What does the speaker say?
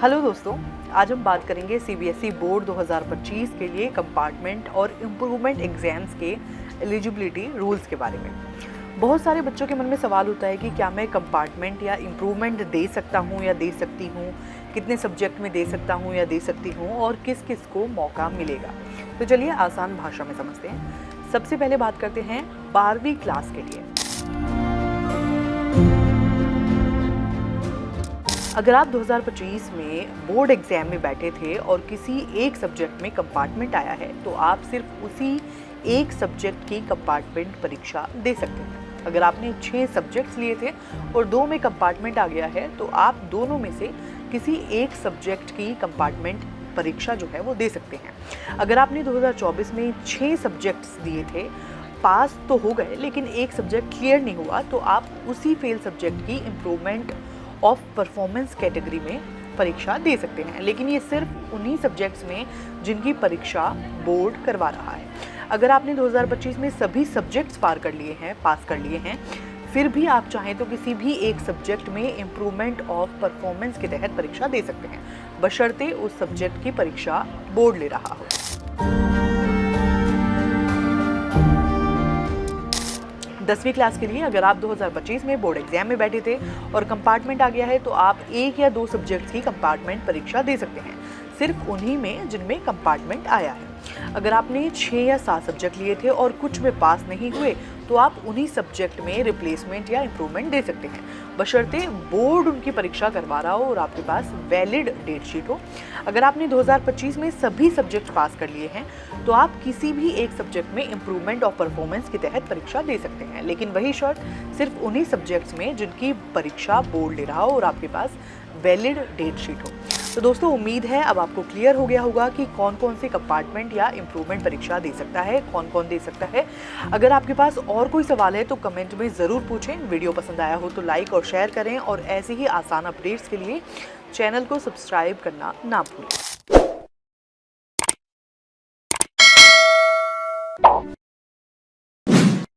Hello दोस्तों, आज हम बात करेंगे सीबीएसई बोर्ड 2025 के लिए कंपार्टमेंट और इम्प्रूवमेंट एग्जाम्स के एलिजिबिलिटी रूल्स के बारे में। बहुत सारे बच्चों के मन में सवाल होता है कि क्या मैं कंपार्टमेंट या इम्प्रूवमेंट दे सकता हूँ या दे सकती हूँ, कितने सब्जेक्ट में दे सकता हूँ या दे सकती हूँ और किस किस को मौका मिलेगा। तो चलिए आसान भाषा में समझते हैं। सबसे पहले बात करते हैं 12वीं क्लास के लिए। अगर आप 2025 में बोर्ड एग्जाम में बैठे थे और किसी एक सब्जेक्ट में कंपार्टमेंट आया है तो आप सिर्फ उसी एक सब्जेक्ट की कंपार्टमेंट परीक्षा दे सकते हैं। अगर आपने 6 सब्जेक्ट्स लिए थे और 2 में कंपार्टमेंट आ गया है तो आप दोनों में से किसी एक सब्जेक्ट की कंपार्टमेंट परीक्षा जो है वो दे सकते हैं। अगर आपने 2024 में 6 सब्जेक्ट्स दिए थे, पास तो हो गए लेकिन एक सब्जेक्ट क्लियर नहीं हुआ, तो आप उसी फेल सब्जेक्ट की इम्प्रूवमेंट ऑफ परफॉर्मेंस कैटेगरी में परीक्षा दे सकते हैं, लेकिन ये सिर्फ उन्हीं सब्जेक्ट्स में जिनकी परीक्षा बोर्ड करवा रहा है। अगर आपने 2025 में सभी सब्जेक्ट्स पास कर लिए हैं, फिर भी आप चाहें तो किसी भी एक सब्जेक्ट में इम्प्रूवमेंट ऑफ परफॉर्मेंस के तहत परीक्षा दे सकते हैं, बशर्ते उस सब्जेक्ट की परीक्षा बोर्ड ले रहा हो। 10वीं क्लास के लिए अगर आप 2025 में बोर्ड एग्जाम में बैठे थे और कंपार्टमेंट आ गया है तो आप 1 या 2 सब्जेक्ट्स की कंपार्टमेंट परीक्षा दे सकते हैं, सिर्फ उन्हीं में जिनमें कंपार्टमेंट आया है। अगर आपने 6 या 7 सब्जेक्ट लिए थे और कुछ में पास नहीं हुए तो आप उन्हीं सब्जेक्ट में रिप्लेसमेंट या इम्प्रूवमेंट दे सकते हैं, बशर्ते बोर्ड उनकी परीक्षा करवा रहा हो और आपके पास वैलिड डेट शीट हो। अगर आपने 2025 में सभी सब्जेक्ट पास कर लिए हैं तो आप किसी भी एक सब्जेक्ट में इम्प्रूवमेंट ऑफ परफॉर्मेंस के तहत परीक्षा दे सकते हैं, लेकिन वही शर्त सिर्फ उन्हीं सब्जेक्ट्स में जिनकी परीक्षा बोर्ड ले रहा हो और आपके पास वैलिड डेट शीट हो। तो दोस्तों, उम्मीद है अब आपको क्लियर हो गया होगा कि कौन कौन सी कंपार्टमेंट या इम्प्रूवमेंट परीक्षा दे सकता है, कौन कौन दे सकता है। अगर आपके पास और कोई सवाल है तो कमेंट में ज़रूर पूछें। वीडियो पसंद आया हो तो लाइक और शेयर करें और ऐसे ही आसान अपडेट्स के लिए चैनल को सब्सक्राइब करना ना भूलें।